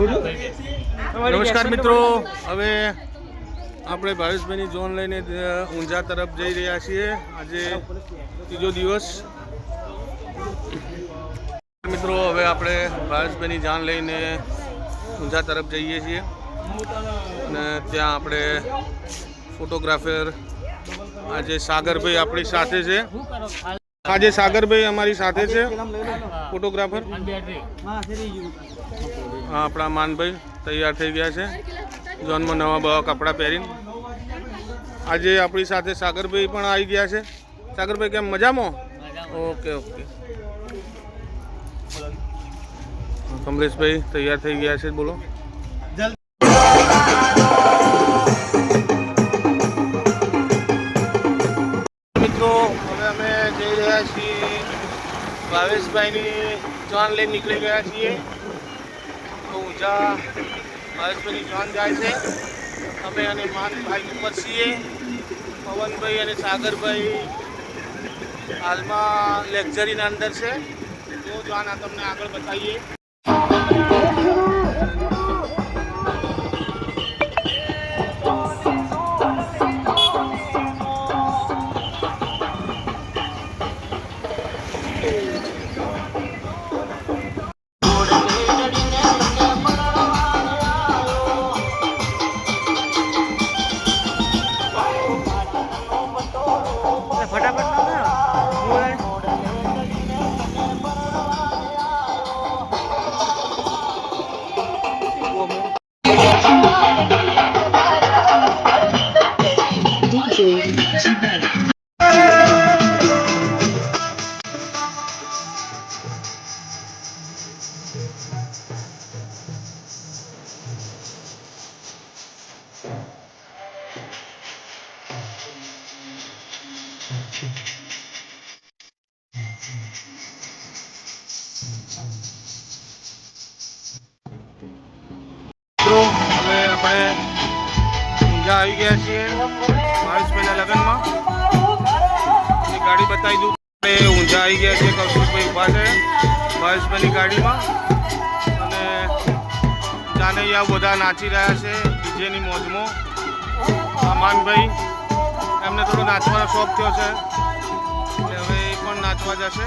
નમસ્કાર મિત્રો, હવે આપણે ભાવેશભાઈની જોન લઈને ઊંઝા તરફ જઈ રહ્યા છીએ. આજે ત્રીજો દિવસ. મિત્રો, હવે આપણે ભાવેશભાઈની જાન લઈને ઊંઝા તરફ જઈએ છીએ અને ત્યાં આપણે ફોટોગ્રાફર આજે સાગરભાઈ આપણી સાથે છે. આજે સાગરભાઈ અમારી સાથે છે, ફોટોગ્રાફર. હા, આપણા માનભાઈ તૈયાર થઈ ગયા છે જોનમાં નવા બવા કપડાં પહેરીને. આજે આપણી સાથે સાગરભાઈ પણ આવી ગયા છે. સાગરભાઈ, કેમ મજામાં? Okay okay. કમલેશભાઈ તૈયાર થઈ ગયા છે, બોલો. મિત્રો, હવે અમે જઈ રહ્યા છીએ ભાવેશભાઈની જાન લઈને નીકળી ગયા છીએ. ઊંઝા ભાવેશભાઈની જાન જાય છે. અમે અને માનભાઈ ઉપર છીએ. પવનભાઈ અને સાગરભાઈ હાલમાં લેક્ચરીના અંદર છે. જો જાન આ તમને આગળ બતાવીએ. હવે આપણે ઊંઝા આવી ગયા છીએ ભાવેશભાઈના લગ્નમાં. ગાડી બતાવી દઉં. આપણે ઊંઝા આવી ગયા છીએ. કૌશિકભાઈ ઊભા છે ભાવેશભાઈની ગાડીમાં અને જાનૈયા બધા નાચી રહ્યા છે ડીજેની મોજમાં. માનભાઈ, એમને થોડો નાચવાનો શોખ થયો છે એટલે હવે એ પણ નાચવા જશે.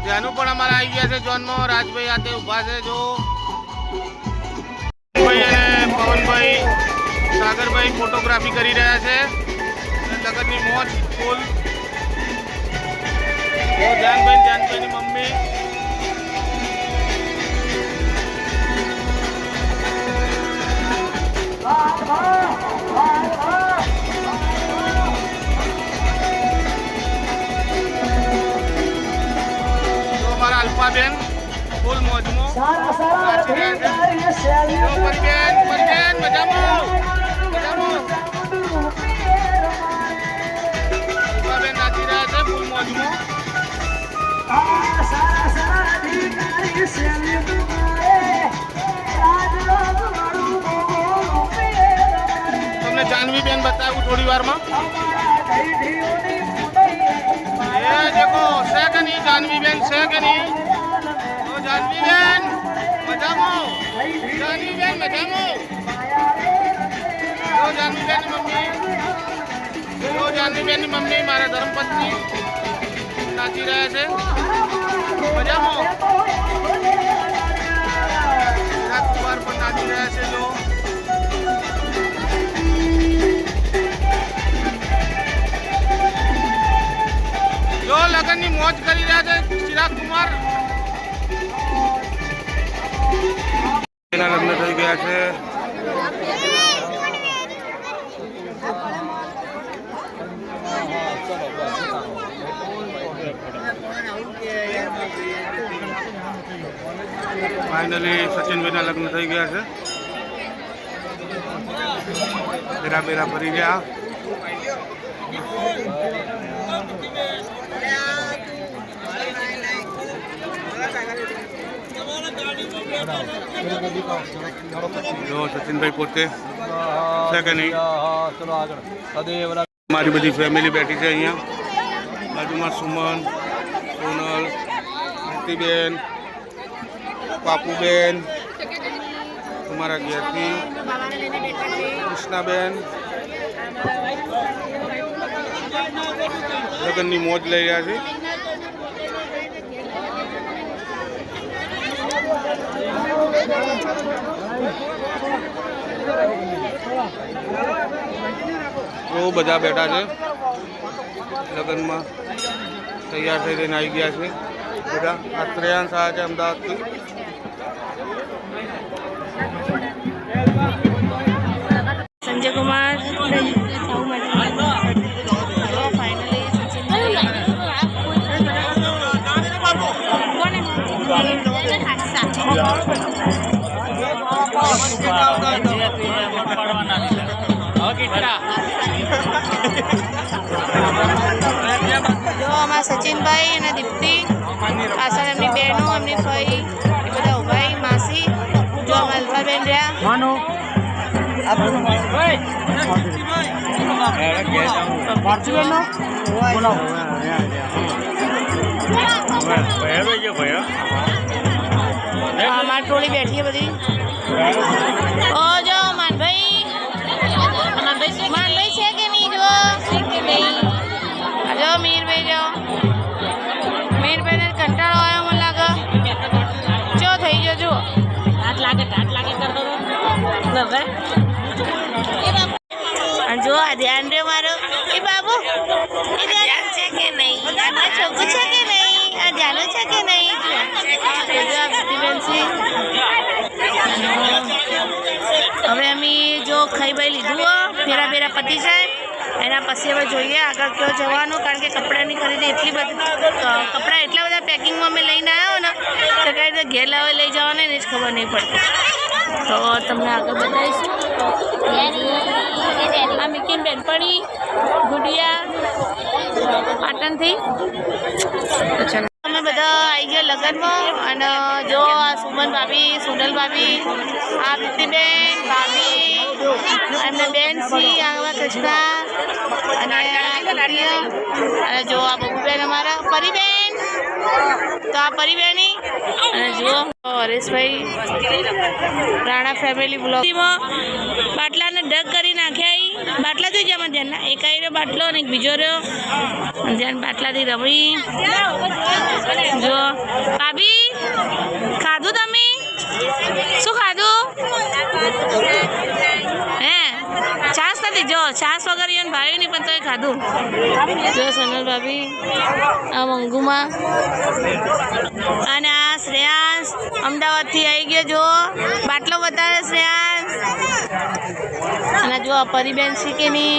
જાનું પણ અમારા આવી ગયા છે જોનમાં. રાજભાઈ હાથે ઊભા છે. જો ભાઈ અને પવનભાઈ, સાગરભાઈ ફોટોગ્રાફી કરી રહ્યા છે. લગનની મોજ ફૂલ. જાનભાઈની મમ્મી. બેન ફૂલ મોજમાં નાચી રહ્યા છે. બેન મજામાં નાચી રહ્યા છે ફૂલ મોજમાં. તમને જાનવી બેન બતાવું થોડી વારમાં. એ દેખો છે કે નહીં, જાનવી બેન છે કે નહીં? જાનવી બેન મજામાં. જાનવી બેન મજામાં. જાનવી બેનની મમ્મી, જાનવી બેનની મમ્મી મારા ધર્મપત્ની નાચી રહ્યા છે મજામાં. રાજકુમાર પણ નાચી રહ્યા છે. જો લગનની મોજ કરી રહ્યા છે ચિરાગ કુમાર. લગ્ન થઈ ગયા છે. ફાઇનલી સચિનભાઈના લગ્ન થઈ ગયા છે. બેરા બેરા ફરી ગયા. જો સચિનભાઈ પોતે છે કે નહીં. મારી બધી ફેમિલી બેઠી છે અહીંયા બાજુમાં. સુમન, સોનલ, નીતિબેન, પાપુબેન, તમારા ઘેરથી કૃષ્ણાબેન લગ્નની મોજ લઈ રહ્યા છે. બહુ બધા બેઠા છે લગ્નમાં, તૈયાર થઈ જઈને આવી ગયા છે બધા. આ શ્રેયાંશ આવ્યા છે અમદાવાદથી. संजय कुमार जो हमारा सचिन भाई અને દીપ્તિ પાછળ એમની બહેનો એમની ફઈ એ બધા ઉભાઈ માસી જો અમારા અલ્ફાબેન રહ્યા અમારી ટોળી બેઠી છે બધી. ઓ જો માનભાઈ છે કે નહીં? જો જો મીરભાઈ જો મીરભાઈને કંટાળો આવ્યો મને લાગે. ચો થઈ ગયો જુઓ. ટાટ લાગે કરતો જો આ ધ્યાન રે મારો. એ બાબુ એ ધ્યાન છે કે નહીં? આ છોકરું છે કે નહીં? આ ધ્યાન છે કે નહીં? હવે અમે જો ખાઈ બાઈ લીધું ફેરા ફેરા પતી જાય એના પછી હવે જોઈએ આગળ ક્યાં જવાનું. કારણ કે કપડાની ખરીદી એટલી બધી કપડાં એટલા બધા પેકિંગમાં અમે લઈને આવ્યો ને તો કઈ રીતે ઘેર લાવે લઈ જવાને એની જ ખબર નહીં પડતી. તો તમને આગળ બતાવીશું. આ મિકીન બેનપણી ગુડિયા પાટણથી. અમે બધા આવી ગયા લગ્નમાં અને જો આ સુમન ભાભી, સોનલ ભાભી, આ પ્રીતિબેન ભાભી, એમને બેન સી, આવા કૃષ્ણા અને જો આ બબુબેન અમારા પરીબેન. તો આ પરીબેની અને જુઓ હરેશભાઈ રાણા ફેમિલી બ્લોગમાં બાટલાને ડગ કરી નાખ્યા. બાટલા જોઈ જાય મને ધ્યાન. એક આવી રહ્યો બાટલો અને એક બીજો રહ્યો ધ્યાન. બાટલાથી રમી જો. ભાભી ખાધું તમે? શું ખાધું? હે છાસ નથી? જો છાસ વગર એને ભાવ્યું નહીં પણ તોય ખાધું. જો સોનલ ભાભી, આ મંગુમાં અને આ શ્રેયાંશ અમદાવાદથી આવી ગયો. જો બાટલો બતાવે શ્રેયાંશ. અને જો પરીબેન શીખેની.